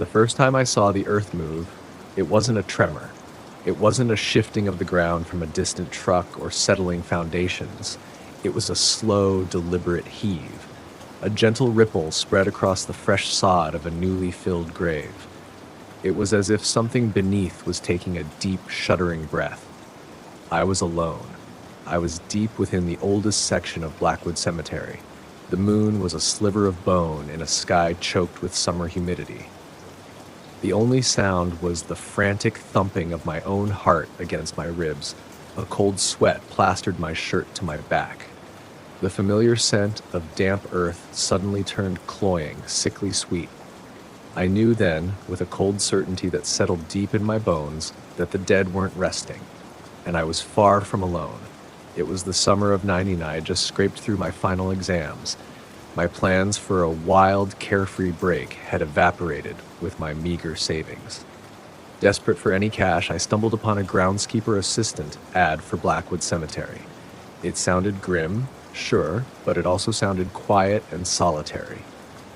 The first time I saw the earth move, it wasn't a tremor. It wasn't a shifting of the ground from a distant truck or settling foundations. It was a slow, deliberate heave. A gentle ripple spread across the fresh sod of a newly filled grave. It was as if something beneath was taking a deep, shuddering breath. I was alone. I was deep within the oldest section of Blackwood Cemetery. The moon was a sliver of bone in a sky choked with summer humidity. The only sound was the frantic thumping of my own heart against my ribs. A cold sweat plastered my shirt to my back. The familiar scent of damp earth suddenly turned cloying, sickly sweet. I knew then, with a cold certainty that settled deep in my bones, that the dead weren't resting, and I was far from alone. It was the summer of '99. I had just scraped through my final exams. My plans for a wild, carefree break had evaporated with my meager savings. Desperate for any cash, I stumbled upon a groundskeeper assistant ad for Blackwood Cemetery. It sounded grim, sure, but it also sounded quiet and solitary.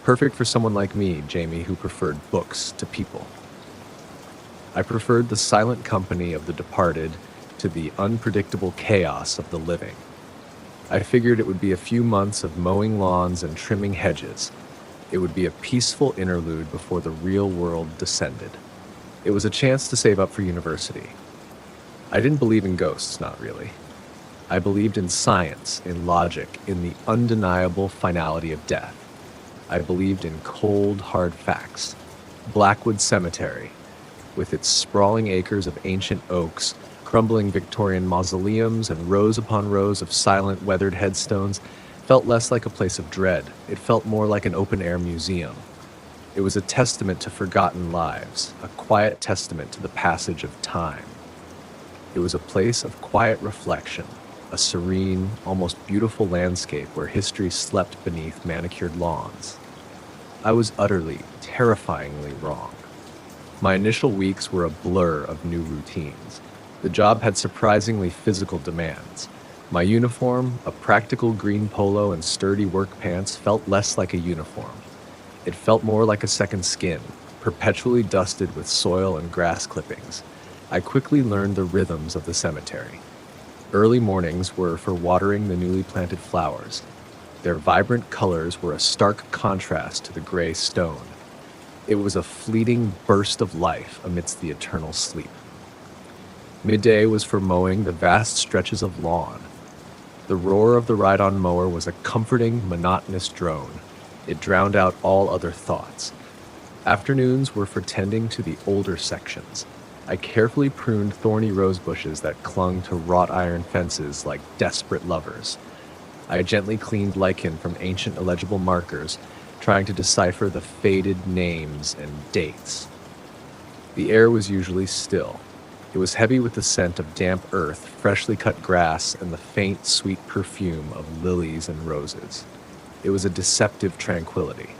Perfect for someone like me, Jamie, who preferred books to people. I preferred the silent company of the departed to the unpredictable chaos of the living. I figured it would be a few months of mowing lawns and trimming hedges. It would be a peaceful interlude before the real world descended. It was a chance to save up for university. I didn't believe in ghosts, not really. I believed in science, in logic, in the undeniable finality of death. I believed in cold, hard facts. Blackwood Cemetery, with its sprawling acres of ancient oaks, crumbling Victorian mausoleums, and rows upon rows of silent, weathered headstones, felt less like a place of dread. It felt more like an open-air museum. It was a testament to forgotten lives, a quiet testament to the passage of time. It was a place of quiet reflection, a serene, almost beautiful landscape where history slept beneath manicured lawns. I was utterly, terrifyingly wrong. My initial weeks were a blur of new routines. The job had surprisingly physical demands. My uniform, a practical green polo and sturdy work pants, felt less like a uniform. It felt more like a second skin, perpetually dusted with soil and grass clippings. I quickly learned the rhythms of the cemetery. Early mornings were for watering the newly planted flowers. Their vibrant colors were a stark contrast to the gray stone. It was a fleeting burst of life amidst the eternal sleep. Midday was for mowing the vast stretches of lawn. The roar of the ride-on mower was a comforting, monotonous drone. It drowned out all other thoughts. Afternoons were for tending to the older sections. I carefully pruned thorny rose bushes that clung to wrought iron fences like desperate lovers. I gently cleaned lichen from ancient illegible markers, trying to decipher the faded names and dates. The air was usually still. It was heavy with the scent of damp earth, freshly cut grass, and the faint, sweet perfume of lilies and roses. It was a deceptive tranquility.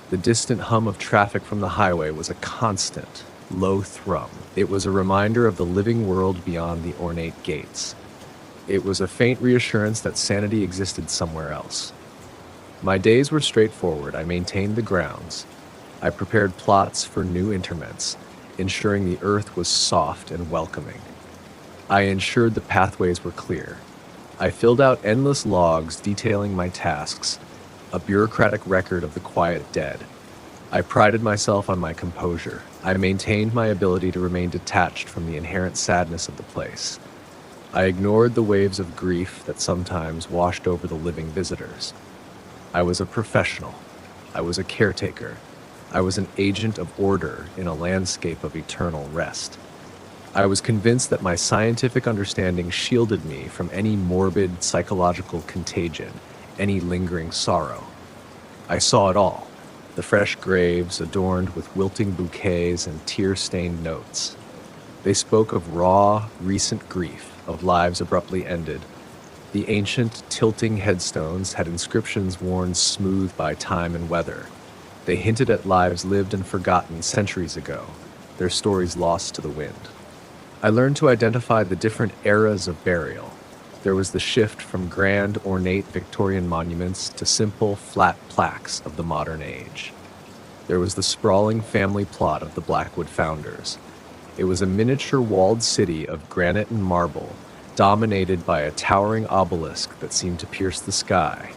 The distant hum of traffic from the highway was a constant, low thrum. It was a reminder of the living world beyond the ornate gates. It was a faint reassurance that sanity existed somewhere else. My days were straightforward. I maintained the grounds. I prepared plots for new interments, ensuring the earth was soft and welcoming. I ensured the pathways were clear. I filled out endless logs detailing my tasks, a bureaucratic record of the quiet dead. I prided myself on my composure. I maintained my ability to remain detached from the inherent sadness of the place. I ignored the waves of grief that sometimes washed over the living visitors. I was a professional. I was a caretaker. I was an agent of order in a landscape of eternal rest. I was convinced that my scientific understanding shielded me from any morbid psychological contagion, any lingering sorrow. I saw it all, the fresh graves adorned with wilting bouquets and tear-stained notes. They spoke of raw, recent grief, of lives abruptly ended. The ancient, tilting headstones had inscriptions worn smooth by time and weather. They hinted at lives lived and forgotten centuries ago, their stories lost to the wind. I learned to identify the different eras of burial. There was the shift from grand, ornate Victorian monuments to simple, flat plaques of the modern age. There was the sprawling family plot of the Blackwood founders. It was a miniature walled city of granite and marble, dominated by a towering obelisk that seemed to pierce the sky.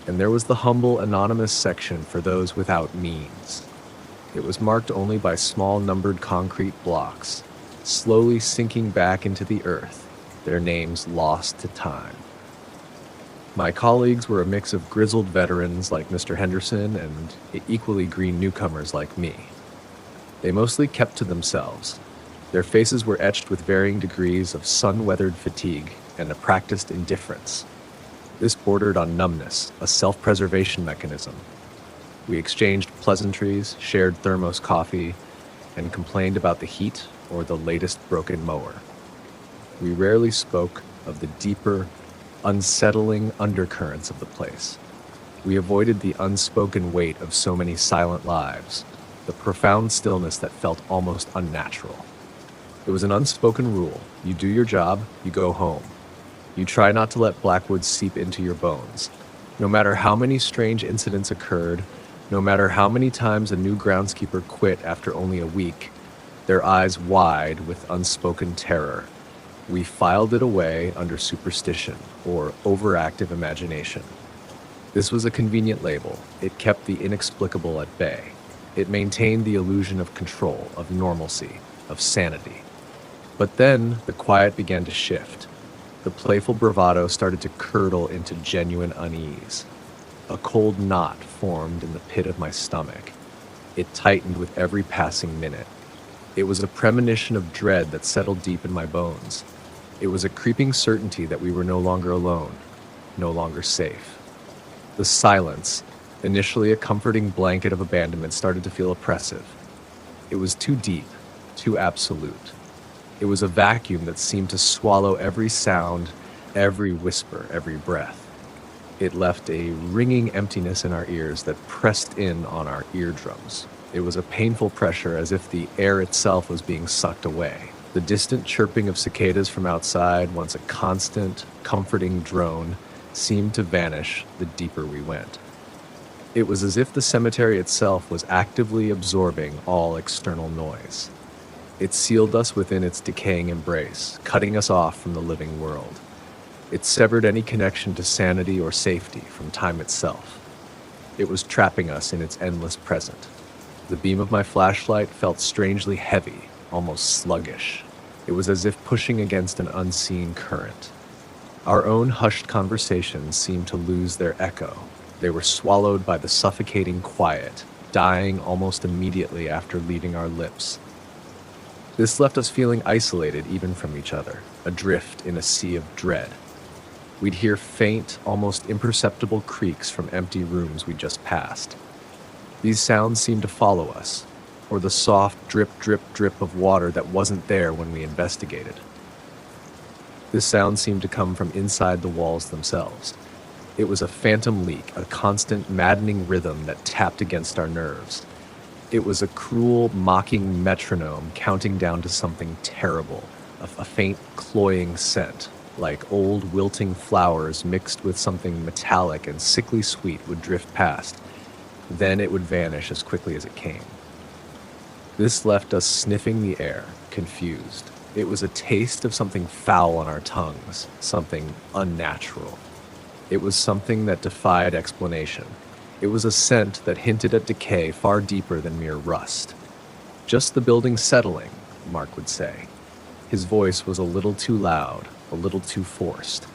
And there was the humble, anonymous section for those without means. It was marked only by small numbered concrete blocks, slowly sinking back into the earth, their names lost to time. My colleagues were a mix of grizzled veterans like Mr. Henderson and equally green newcomers like me. They mostly kept to themselves. Their faces were etched with varying degrees of sun-weathered fatigue and a practiced indifference. This bordered on numbness, a self-preservation mechanism. We exchanged pleasantries, shared thermos coffee, and complained about the heat or the latest broken mower. We rarely spoke of the deeper, unsettling undercurrents of the place. We avoided the unspoken weight of so many silent lives, the profound stillness that felt almost unnatural. It was an unspoken rule. You do your job, you go home. You try not to let Blackwood seep into your bones. No matter how many strange incidents occurred, no matter how many times a new groundskeeper quit after only a week, their eyes wide with unspoken terror, we filed it away under superstition or overactive imagination. This was a convenient label. It kept the inexplicable at bay. It maintained the illusion of control, of normalcy, of sanity. But then the quiet began to shift. The playful bravado started to curdle into genuine unease. A cold knot formed in the pit of my stomach. It tightened with every passing minute. It was a premonition of dread that settled deep in my bones. It was a creeping certainty that we were no longer alone, no longer safe. The silence, initially a comforting blanket of abandonment, started to feel oppressive. It was too deep, too absolute. It was a vacuum that seemed to swallow every sound, every whisper, every breath. It left a ringing emptiness in our ears that pressed in on our eardrums. It was a painful pressure, as if the air itself was being sucked away. The distant chirping of cicadas from outside, once a constant, comforting drone, seemed to vanish the deeper we went. It was as if the cemetery itself was actively absorbing all external noise. It sealed us within its decaying embrace, cutting us off from the living world. It severed any connection to sanity or safety from time itself. It was trapping us in its endless present. The beam of my flashlight felt strangely heavy, almost sluggish. It was as if pushing against an unseen current. Our own hushed conversations seemed to lose their echo. They were swallowed by the suffocating quiet, dying almost immediately after leaving our lips. This left us feeling isolated even from each other, adrift in a sea of dread. We'd hear faint, almost imperceptible creaks from empty rooms we just passed. These sounds seemed to follow us, or the soft drip, drip, drip of water that wasn't there when we investigated. This sound seemed to come from inside the walls themselves. It was a phantom leak, a constant, maddening rhythm that tapped against our nerves. It was a cruel, mocking metronome counting down to something terrible, a faint, cloying scent, like old, wilting flowers mixed with something metallic and sickly sweet would drift past. Then it would vanish as quickly as it came. This left us sniffing the air, confused. It was a taste of something foul on our tongues, something unnatural. It was something that defied explanation. It was a scent that hinted at decay far deeper than mere rust. Just the building settling, Mark would say. His voice was a little too loud, a little too forced.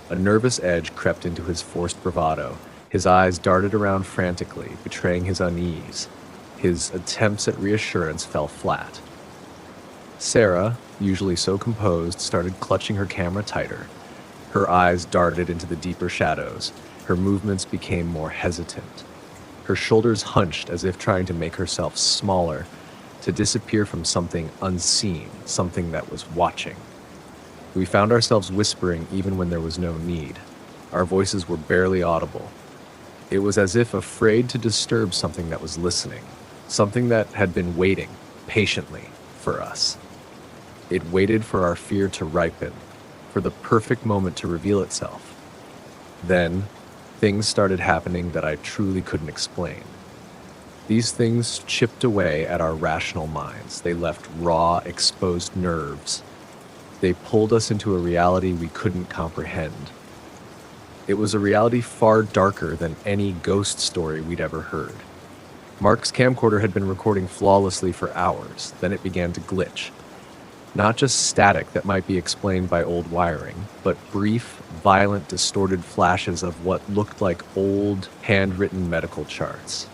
A nervous edge crept into his forced bravado. His eyes darted around frantically, betraying his unease. His attempts at reassurance fell flat. Sarah, usually so composed, started clutching her camera tighter. Her eyes darted into the deeper shadows. Her movements became more hesitant. Her shoulders hunched as if trying to make herself smaller, to disappear from something unseen, something that was watching. We found ourselves whispering even when there was no need. Our voices were barely audible. It was as if afraid to disturb something that was listening, something that had been waiting, patiently, for us. It waited for our fear to ripen, for the perfect moment to reveal itself. Then, things started happening that I truly couldn't explain. These things chipped away at our rational minds. They left raw, exposed nerves. They pulled us into a reality we couldn't comprehend. It was a reality far darker than any ghost story we'd ever heard. Mark's camcorder had been recording flawlessly for hours, then it began to glitch. Not just static that might be explained by old wiring, but brief, violent, distorted flashes of what looked like old, handwritten medical charts.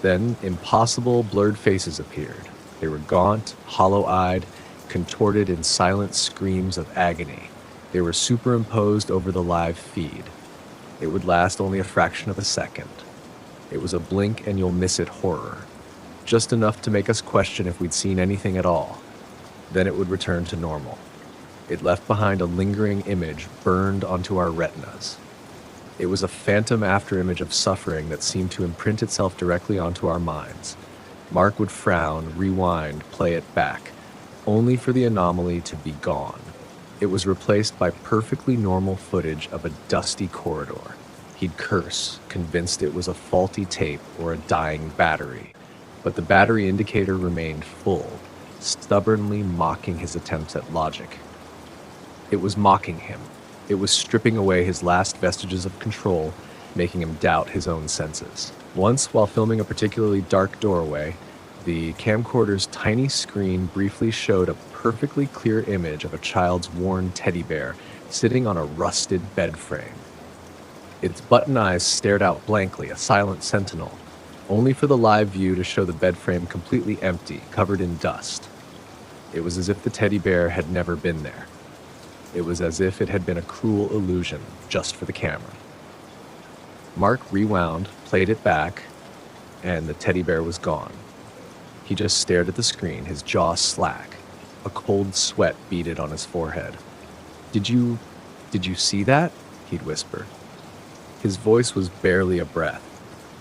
Then, impossible, blurred faces appeared. They were gaunt, hollow-eyed, contorted in silent screams of agony. They were superimposed over the live feed. It would last only a fraction of a second. It was a blink and you'll miss it horror. Just enough to make us question if we'd seen anything at all. Then it would return to normal. It left behind a lingering image burned onto our retinas. It was a phantom afterimage of suffering that seemed to imprint itself directly onto our minds. Mark would frown, rewind, play it back, only for the anomaly to be gone. It was replaced by perfectly normal footage of a dusty corridor. He'd curse, convinced it was a faulty tape or a dying battery. But the battery indicator remained full, stubbornly mocking his attempts at logic. It was mocking him. It was stripping away his last vestiges of control, making him doubt his own senses. Once, while filming a particularly dark doorway, the camcorder's tiny screen briefly showed a perfectly clear image of a child's worn teddy bear sitting on a rusted bed frame. Its button eyes stared out blankly, a silent sentinel, only for the live view to show the bed frame completely empty, covered in dust. It was as if the teddy bear had never been there. It was as if it had been a cruel illusion, just for the camera. Mark rewound, played it back, and the teddy bear was gone. He just stared at the screen, his jaw slack. A cold sweat beaded on his forehead. Did you see that?" he'd whisper. His voice was barely a breath.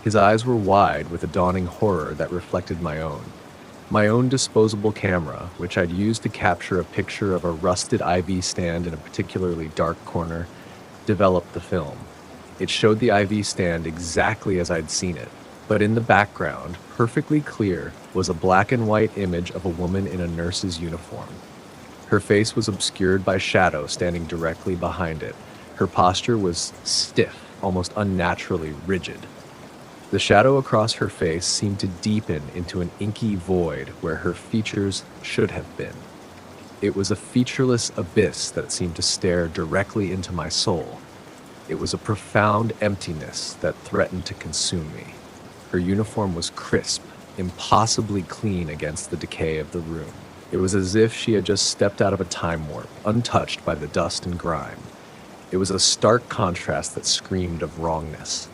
His eyes were wide with a dawning horror that reflected my own. My own disposable camera, which I'd used to capture a picture of a rusted IV stand in a particularly dark corner, developed the film. It showed the IV stand exactly as I'd seen it, but in the background, perfectly clear, was a black and white image of a woman in a nurse's uniform. Her face was obscured by shadow standing directly behind it. Her posture was stiff, almost unnaturally rigid. The shadow across her face seemed to deepen into an inky void where her features should have been. It was a featureless abyss that seemed to stare directly into my soul. It was a profound emptiness that threatened to consume me. Her uniform was crisp, impossibly clean against the decay of the room. It was as if she had just stepped out of a time warp, untouched by the dust and grime. It was a stark contrast that screamed of wrongness.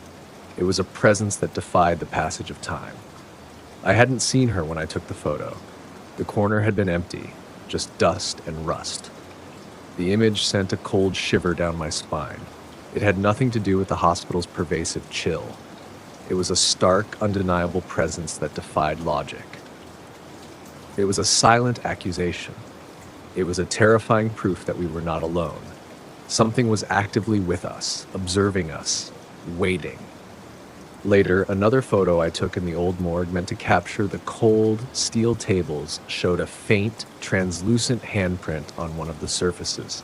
It was a presence that defied the passage of time. I hadn't seen her when I took the photo. The corner had been empty, just dust and rust. The image sent a cold shiver down my spine. It had nothing to do with the hospital's pervasive chill. It was a stark, undeniable presence that defied logic. It was a silent accusation. It was a terrifying proof that we were not alone. Something was actively with us, observing us, waiting. Later, another photo I took in the old morgue meant to capture the cold, steel tables showed a faint, translucent handprint on one of the surfaces.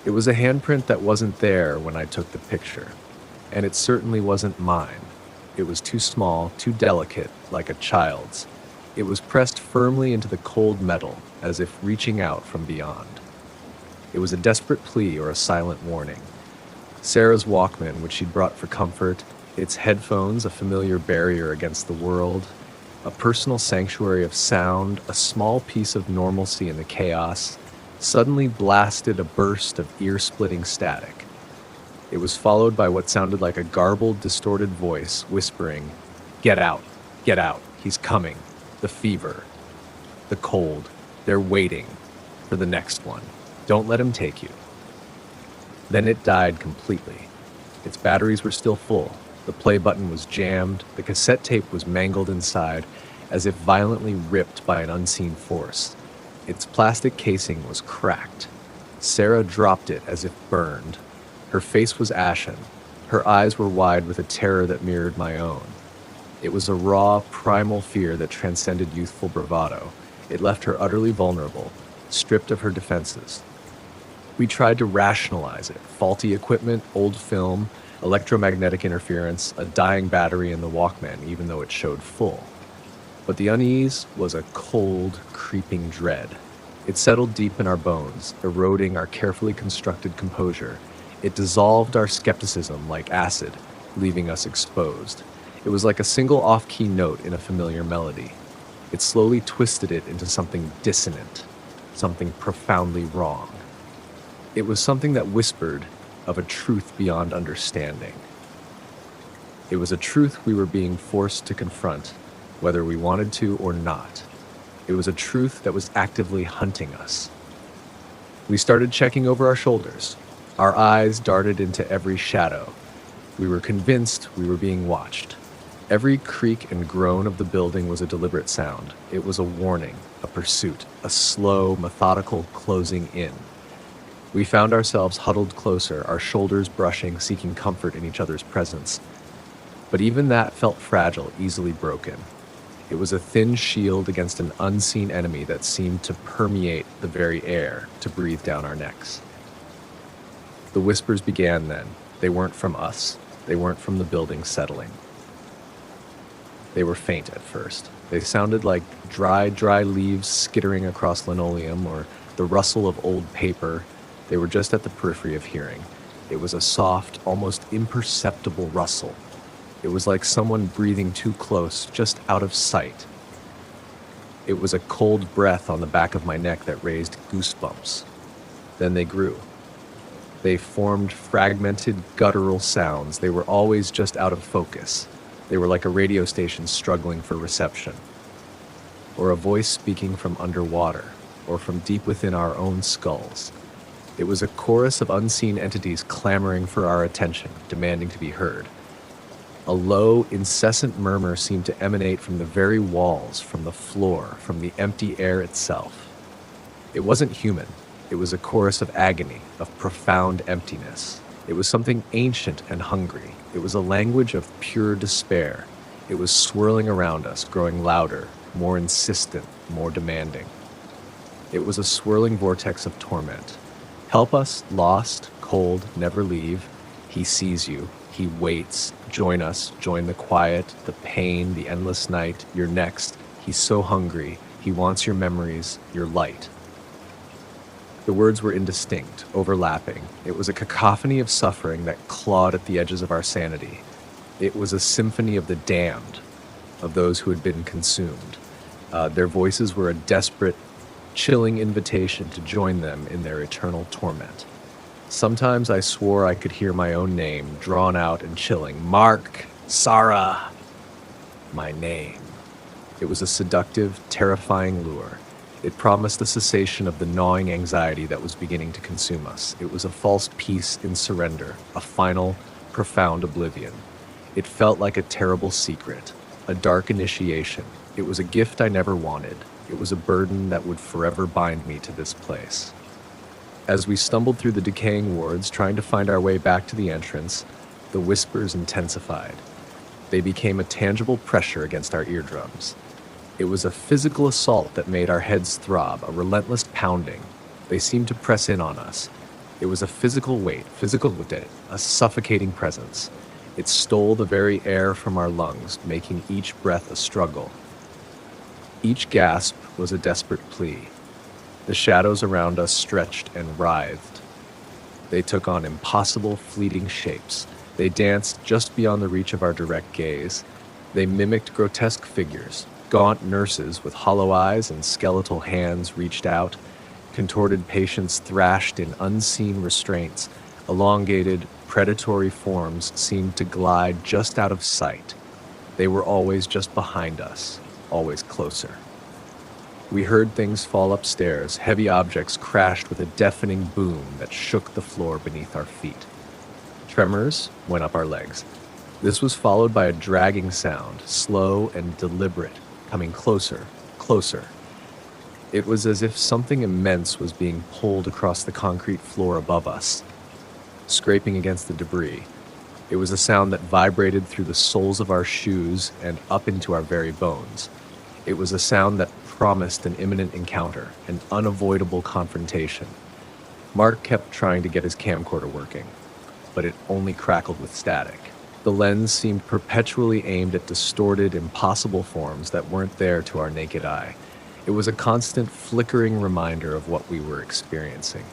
It was a handprint that wasn't there when I took the picture, and it certainly wasn't mine. It was too small, too delicate, like a child's. It was pressed firmly into the cold metal, as if reaching out from beyond. It was a desperate plea or a silent warning. Sarah's Walkman, which she'd brought for comfort, its headphones, a familiar barrier against the world, a personal sanctuary of sound, a small piece of normalcy in the chaos, suddenly blasted a burst of ear-splitting static. It was followed by what sounded like a garbled, distorted voice whispering, get out, he's coming, the fever, the cold, they're waiting for the next one, don't let him take you." Then it died completely. Its batteries were still full. The play button was jammed, the cassette tape was mangled inside, as if violently ripped by an unseen force. Its plastic casing was cracked. Sarah dropped it as if burned. Her face was ashen. Her eyes were wide with a terror that mirrored my own. It was a raw, primal fear that transcended youthful bravado. It left her utterly vulnerable, stripped of her defenses. We tried to rationalize it. Faulty equipment, old film, electromagnetic interference, a dying battery in the Walkman, even though it showed full. But the unease was a cold, creeping dread. It settled deep in our bones, eroding our carefully constructed composure. It dissolved our skepticism like acid, leaving us exposed. It was like a single off-key note in a familiar melody. It slowly twisted it into something dissonant, something profoundly wrong. It was something that whispered of a truth beyond understanding. It was a truth we were being forced to confront, whether we wanted to or not. It was a truth that was actively hunting us. We started checking over our shoulders. Our eyes darted into every shadow. We were convinced we were being watched. Every creak and groan of the building was a deliberate sound. It was a warning, a pursuit, a slow, methodical closing in. We found ourselves huddled closer, our shoulders brushing, seeking comfort in each other's presence. But even that felt fragile, easily broken. It was a thin shield against an unseen enemy that seemed to permeate the very air, to breathe down our necks. The whispers began then. They weren't from us. They weren't from the building settling. They were faint at first. They sounded like dry leaves skittering across linoleum or the rustle of old paper. They were just at the periphery of hearing. It was a soft, almost imperceptible rustle. It was like someone breathing too close, just out of sight. It was a cold breath on the back of my neck that raised goosebumps. Then they grew. They formed fragmented, guttural sounds. They were always just out of focus. They were like a radio station struggling for reception, or a voice speaking from underwater, or from deep within our own skulls. It was a chorus of unseen entities clamoring for our attention, demanding to be heard. A low, incessant murmur seemed to emanate from the very walls, from the floor, from the empty air itself. It wasn't human. It was a chorus of agony, of profound emptiness. It was something ancient and hungry. It was a language of pure despair. It was swirling around us, growing louder, more insistent, more demanding. It was a swirling vortex of torment. Help us, lost, cold, never leave. He sees you. He waits. Join us. Join the quiet, the pain, the endless night. You're next. He's so hungry. He wants your memories, your light. The words were indistinct, overlapping. It was a cacophony of suffering that clawed at the edges of our sanity. It was a symphony of the damned, of those who had been consumed. Their voices were a desperate, chilling invitation to join them in their eternal torment. Sometimes I swore I could hear my own name, drawn out and chilling. Mark, Sarah, my name. It was a seductive, terrifying lure. It promised the cessation of the gnawing anxiety that was beginning to consume us. It was a false peace in surrender, a final, profound oblivion. It felt like a terrible secret, a dark initiation. It was a gift I never wanted. It was a burden that would forever bind me to this place. As we stumbled through the decaying wards, trying to find our way back to the entrance, the whispers intensified. They became a tangible pressure against our eardrums. It was a physical assault that made our heads throb, a relentless pounding. They seemed to press in on us. It was a physical weight, a suffocating presence. It stole the very air from our lungs, making each breath a struggle. Each gasp was a desperate plea. The shadows around us stretched and writhed. They took on impossible, fleeting shapes. They danced just beyond the reach of our direct gaze. They mimicked grotesque figures. Gaunt nurses with hollow eyes and skeletal hands reached out. Contorted patients thrashed in unseen restraints. Elongated, predatory forms seemed to glide just out of sight. They were always just behind us, always closer. We heard things fall upstairs. Heavy objects crashed with a deafening boom that shook the floor beneath our feet. Tremors went up our legs. This was followed by a dragging sound, slow and deliberate, coming closer, closer. It was as if something immense was being pulled across the concrete floor above us, scraping against the debris. It was a sound that vibrated through the soles of our shoes and up into our very bones. It was a sound that promised an imminent encounter, an unavoidable confrontation. Mark kept trying to get his camcorder working, but it only crackled with static. The lens seemed perpetually aimed at distorted, impossible forms that weren't there to our naked eye. It was a constant flickering reminder of what we were experiencing.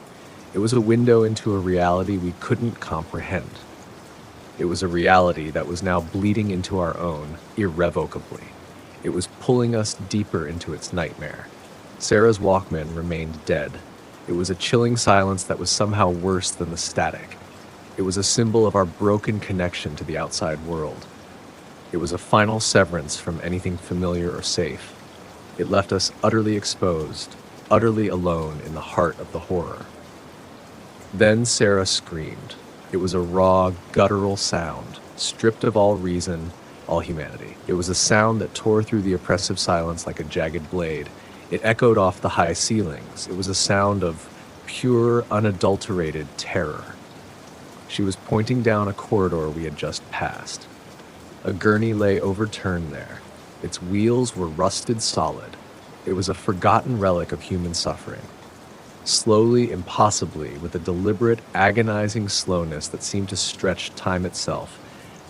It was a window into a reality we couldn't comprehend. It was a reality that was now bleeding into our own, irrevocably. It was pulling us deeper into its nightmare. Sarah's Walkman remained dead. It was a chilling silence that was somehow worse than the static. It was a symbol of our broken connection to the outside world. It was a final severance from anything familiar or safe. It left us utterly exposed, utterly alone in the heart of the horror. Then Sarah screamed. It was a raw, guttural sound, stripped of all reason, all humanity. It was a sound that tore through the oppressive silence like a jagged blade. It echoed off the high ceilings. It was a sound of pure, unadulterated terror. She was pointing down a corridor we had just passed. A gurney lay overturned there. Its wheels were rusted solid. It was a forgotten relic of human suffering. Slowly, impossibly, with a deliberate, agonizing slowness that seemed to stretch time itself,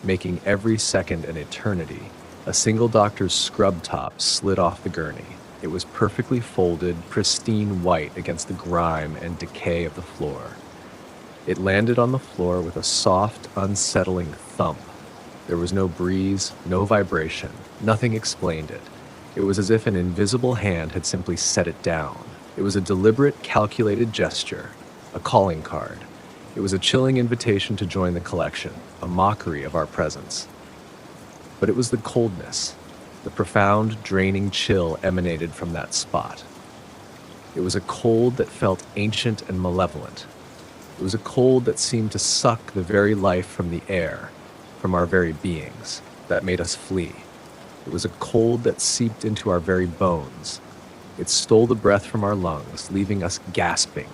making every second an eternity, a single doctor's scrub top slid off the gurney. It was perfectly folded, pristine white against the grime and decay of the floor. It landed on the floor with a soft, unsettling thump. There was no breeze, no vibration. Nothing explained it. It was as if an invisible hand had simply set it down. It was a deliberate, calculated gesture, a calling card. It was a chilling invitation to join the collection, a mockery of our presence. But it was the coldness. The profound, draining chill emanated from that spot. It was a cold that felt ancient and malevolent. It was a cold that seemed to suck the very life from the air, from our very beings, that made us flee. It was a cold that seeped into our very bones. It stole the breath from our lungs, leaving us gasping,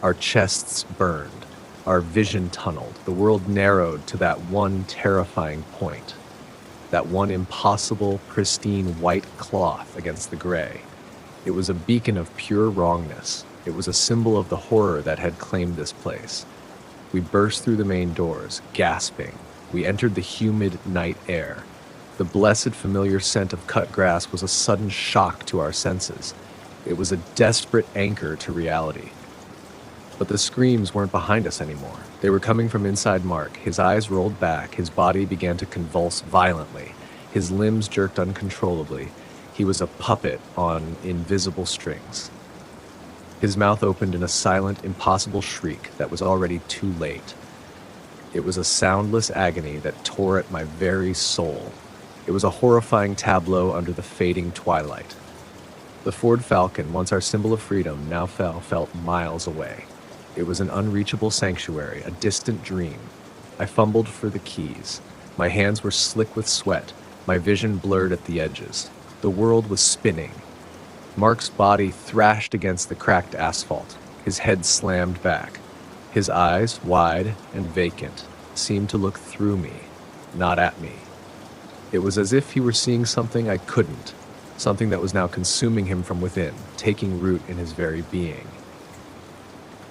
our chests burned, our vision tunneled, the world narrowed to that one terrifying point, that one impossible, pristine white cloth against the gray. It was a beacon of pure wrongness. It was a symbol of the horror that had claimed this place. We burst through the main doors, gasping. We entered the humid night air. The blessed familiar scent of cut grass was a sudden shock to our senses. It was a desperate anchor to reality. But the screams weren't behind us anymore. They were coming from inside Mark. His eyes rolled back. His body began to convulse violently. His limbs jerked uncontrollably. He was a puppet on invisible strings. His mouth opened in a silent, impossible shriek that was already too late. It was a soundless agony that tore at my very soul. It was a horrifying tableau under the fading twilight. The Ford Falcon, once our symbol of freedom, now felt miles away. It was an unreachable sanctuary, a distant dream. I fumbled for the keys. My hands were slick with sweat, my vision blurred at the edges. The world was spinning. Mark's body thrashed against the cracked asphalt. His head slammed back. His eyes, wide and vacant, seemed to look through me, not at me. It was as if he were seeing something I couldn't, something that was now consuming him from within, taking root in his very being.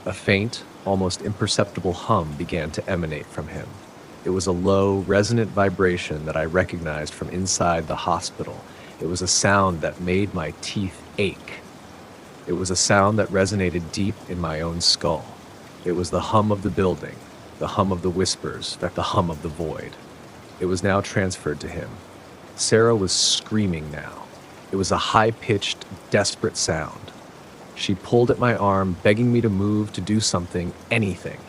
A faint, almost imperceptible hum began to emanate from him. It was a low, resonant vibration that I recognized from inside the hospital. It was a sound that made my teeth ache. It was a sound that resonated deep in my own skull. It was the hum of the building, the hum of the whispers, the hum of the void. It was now transferred to him. Sarah was screaming now. It was a high-pitched, desperate sound. She pulled at my arm, begging me to move, to do something, anything.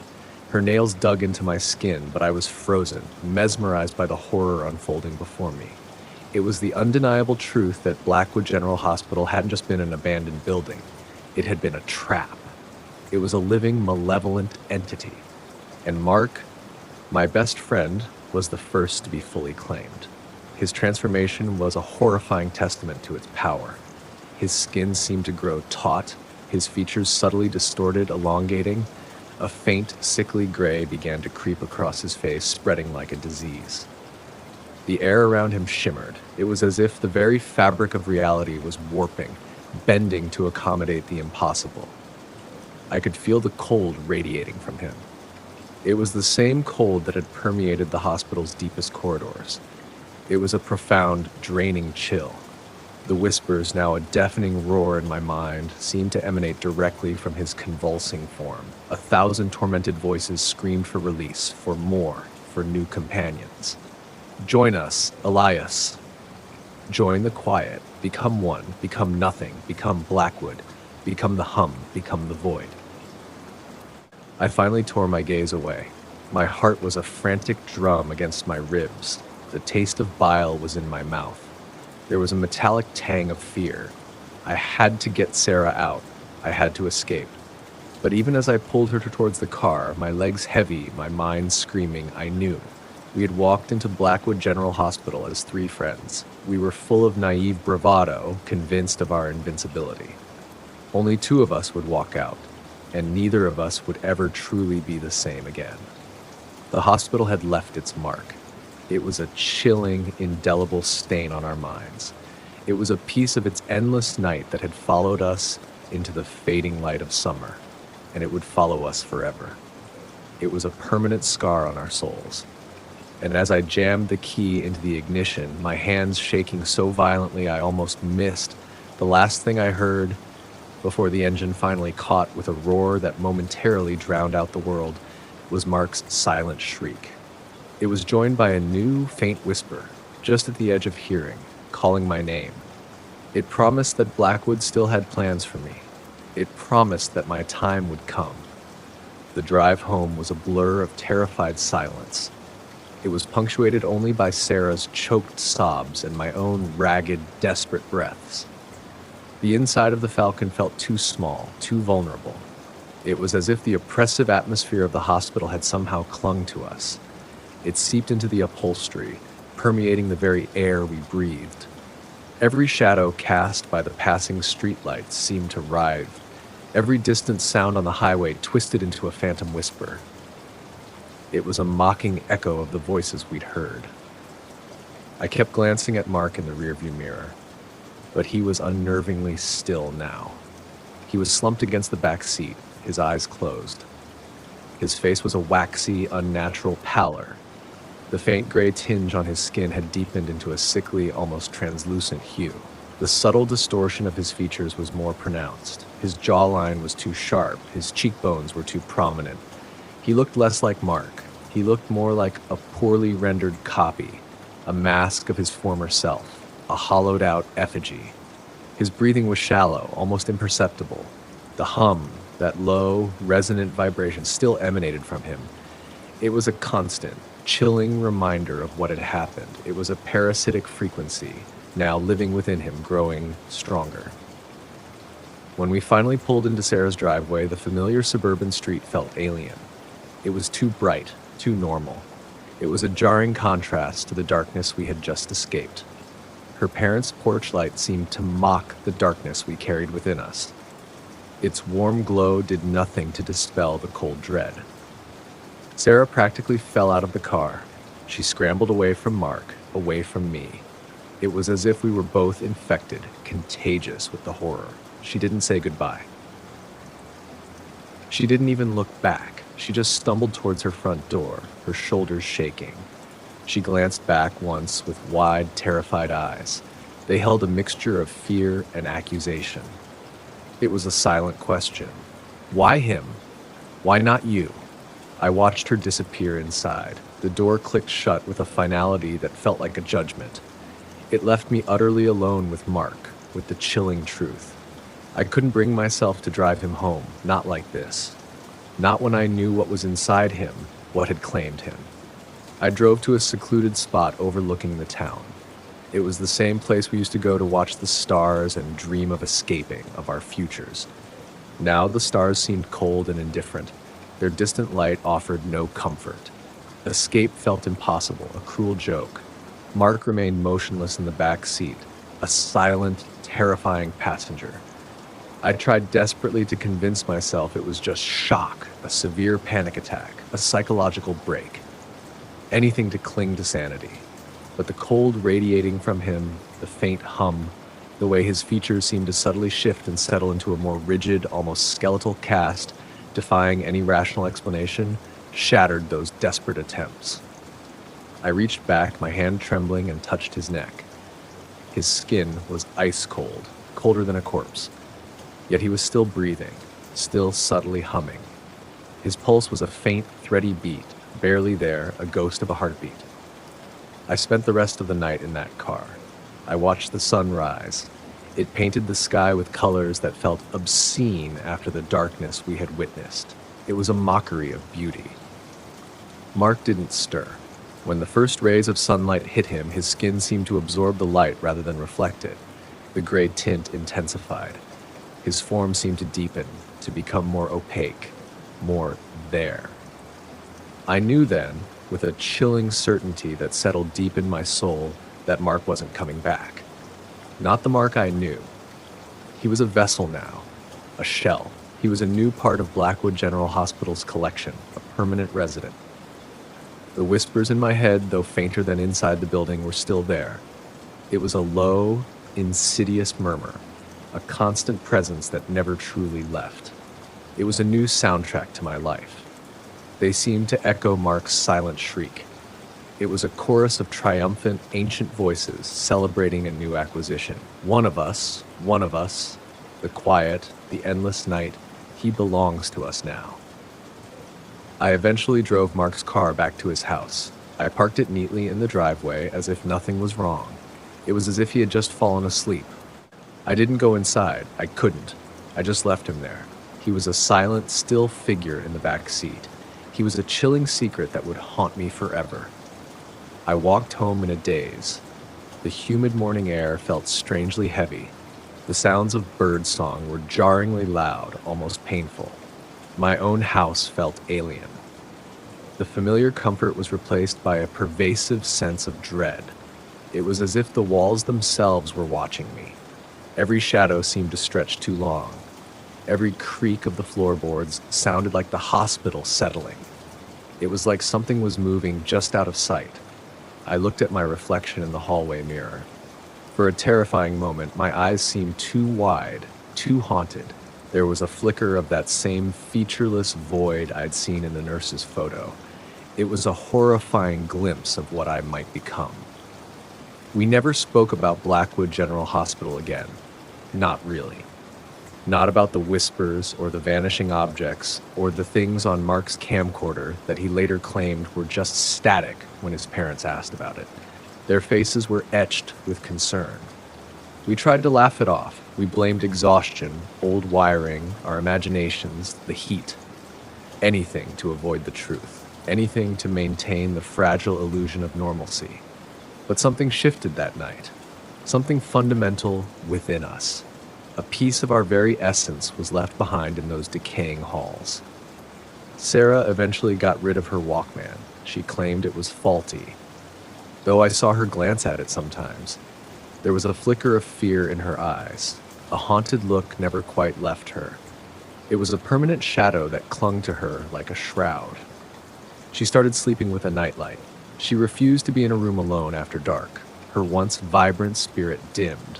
Her nails dug into my skin, but I was frozen, mesmerized by the horror unfolding before me. It was the undeniable truth that Blackwood General Hospital hadn't just been an abandoned building. It had been a trap. It was a living, malevolent entity. And Mark, my best friend, was the first to be fully claimed. His transformation was a horrifying testament to its power. His skin seemed to grow taut, his features subtly distorted, elongating. A faint, sickly gray began to creep across his face, spreading like a disease. The air around him shimmered. It was as if the very fabric of reality was warping, bending to accommodate the impossible. I could feel the cold radiating from him. It was the same cold that had permeated the hospital's deepest corridors. It was a profound, draining chill. The whispers, now a deafening roar in my mind, seemed to emanate directly from his convulsing form. 1,000 tormented voices screamed for release, for more, for new companions. Join us, Elias. Join the quiet. Become one. Become nothing. Become Blackwood. Become the hum. Become the void. I finally tore my gaze away. My heart was a frantic drum against my ribs. The taste of bile was in my mouth. There was a metallic tang of fear. I had to get Sarah out. I had to escape. But even as I pulled her towards the car, my legs heavy, my mind screaming, I knew. We had walked into Blackwood General Hospital as 3 friends. We were full of naive bravado, convinced of our invincibility. Only 2 of us would walk out, and neither of us would ever truly be the same again. The hospital had left its mark. It was a chilling, indelible stain on our minds. It was a piece of its endless night that had followed us into the fading light of summer, and it would follow us forever. It was a permanent scar on our souls. And as I jammed the key into the ignition, my hands shaking so violently I almost missed, the last thing I heard before the engine finally caught with a roar that momentarily drowned out the world was Mark's silent shriek. It was joined by a new, faint whisper, just at the edge of hearing, calling my name. It promised that Blackwood still had plans for me. It promised that my time would come. The drive home was a blur of terrified silence. It was punctuated only by Sarah's choked sobs and my own ragged, desperate breaths. The inside of the Falcon felt too small, too vulnerable. It was as if the oppressive atmosphere of the hospital had somehow clung to us. It seeped into the upholstery, permeating the very air we breathed. Every shadow cast by the passing streetlights seemed to writhe. Every distant sound on the highway twisted into a phantom whisper. It was a mocking echo of the voices we'd heard. I kept glancing at Mark in the rearview mirror, but he was unnervingly still now. He was slumped against the back seat, his eyes closed. His face was a waxy, unnatural pallor. The faint gray tinge on his skin had deepened into a sickly, almost translucent hue. The subtle distortion of his features was more pronounced. His jawline was too sharp, his cheekbones were too prominent. He looked less like Mark. He looked more like a poorly rendered copy, a mask of his former self, a hollowed-out effigy. His breathing was shallow, almost imperceptible. The hum, that low, resonant vibration, still emanated from him. It was a constant, chilling reminder of what had happened. It was a parasitic frequency, now living within him, growing stronger. When we finally pulled into Sarah's driveway, the familiar suburban street felt alien. It was too bright, too normal. It was a jarring contrast to the darkness we had just escaped. Her parents' porch light seemed to mock the darkness we carried within us. Its warm glow did nothing to dispel the cold dread. Sarah practically fell out of the car. She scrambled away from Mark, away from me. It was as if we were both infected, contagious with the horror. She didn't say goodbye. She didn't even look back. She just stumbled towards her front door, her shoulders shaking. She glanced back once with wide, terrified eyes. They held a mixture of fear and accusation. It was a silent question. Why him? Why not you? I watched her disappear inside. The door clicked shut with a finality that felt like a judgment. It left me utterly alone with Mark, with the chilling truth. I couldn't bring myself to drive him home, not like this. Not when I knew what was inside him, what had claimed him. I drove to a secluded spot overlooking the town. It was the same place we used to go to watch the stars and dream of escaping, of our futures. Now the stars seemed cold and indifferent. Their distant light offered no comfort. Escape felt impossible, a cruel joke. Mark remained motionless in the back seat, a silent, terrifying passenger. I tried desperately to convince myself it was just shock, a severe panic attack, a psychological break, anything to cling to sanity. But the cold radiating from him, the faint hum, the way his features seemed to subtly shift and settle into a more rigid, almost skeletal cast, defying any rational explanation, shattered those desperate attempts. I reached back, my hand trembling, and touched his neck. His skin was ice cold, colder than a corpse. Yet he was still breathing, still subtly humming. His pulse was a faint, thready beat, barely there, a ghost of a heartbeat. I spent the rest of the night in that car. I watched the sun rise. It painted the sky with colors that felt obscene after the darkness we had witnessed. It was a mockery of beauty. Mark didn't stir. When the first rays of sunlight hit him, his skin seemed to absorb the light rather than reflect it. The gray tint intensified. His form seemed to deepen, to become more opaque, more there. I knew then, with a chilling certainty that settled deep in my soul, that Mark wasn't coming back. Not the Mark I knew. He was a vessel now, a shell. He was a new part of Blackwood General Hospital's collection, a permanent resident. The whispers in my head, though fainter than inside the building, were still there. It was a low, insidious murmur, a constant presence that never truly left. It was a new soundtrack to my life. They seemed to echo Mark's silent shriek. It was a chorus of triumphant, ancient voices celebrating a new acquisition. One of us, the quiet, the endless night, he belongs to us now. I eventually drove Mark's car back to his house. I parked it neatly in the driveway as if nothing was wrong. It was as if he had just fallen asleep. I didn't go inside. I couldn't. I just left him there. He was a silent, still figure in the back seat. He was a chilling secret that would haunt me forever. I walked home in a daze. The humid morning air felt strangely heavy. The sounds of birdsong were jarringly loud, almost painful. My own house felt alien. The familiar comfort was replaced by a pervasive sense of dread. It was as if the walls themselves were watching me. Every shadow seemed to stretch too long. Every creak of the floorboards sounded like the hospital settling. It was like something was moving just out of sight. I looked at my reflection in the hallway mirror. For a terrifying moment, my eyes seemed too wide, too haunted. There was a flicker of that same featureless void I'd seen in the nurse's photo. It was a horrifying glimpse of what I might become. We never spoke about Blackwood General Hospital again. Not really. Not about the whispers or the vanishing objects or the things on Mark's camcorder that he later claimed were just static when his parents asked about it. Their faces were etched with concern. We tried to laugh it off. We blamed exhaustion, old wiring, our imaginations, the heat. Anything to avoid the truth. Anything to maintain the fragile illusion of normalcy. But something shifted that night. Something fundamental within us. A piece of our very essence was left behind in those decaying halls. Sarah eventually got rid of her Walkman. She claimed it was faulty. Though I saw her glance at it sometimes, there was a flicker of fear in her eyes. A haunted look never quite left her. It was a permanent shadow that clung to her like a shroud. She started sleeping with a nightlight. She refused to be in a room alone after dark. Her once vibrant spirit dimmed.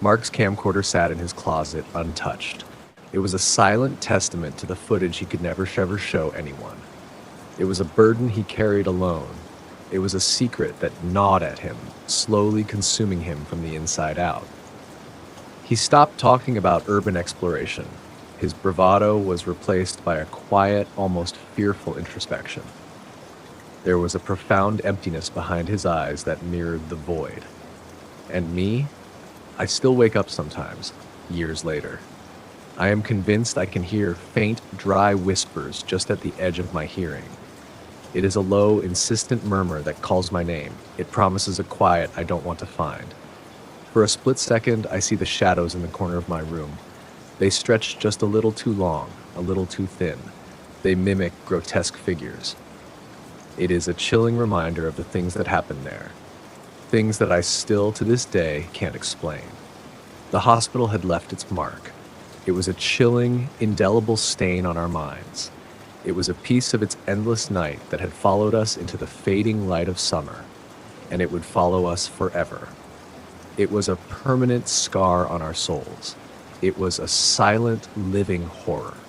Mark's camcorder sat in his closet, untouched. It was a silent testament to the footage he could never ever show anyone. It was a burden he carried alone. It was a secret that gnawed at him, slowly consuming him from the inside out. He stopped talking about urban exploration. His bravado was replaced by a quiet, almost fearful introspection. There was a profound emptiness behind his eyes that mirrored the void. And me? I still wake up sometimes, years later. I am convinced I can hear faint, dry whispers just at the edge of my hearing. It is a low, insistent murmur that calls my name. It promises a quiet I don't want to find. For a split second, I see the shadows in the corner of my room. They stretch just a little too long, a little too thin. They mimic grotesque figures. It is a chilling reminder of the things that happened there. Things that I still, to this day, can't explain. The hospital had left its mark. It was a chilling, indelible stain on our minds. It was a piece of its endless night that had followed us into the fading light of summer, and it would follow us forever. It was a permanent scar on our souls. It was a silent, living horror.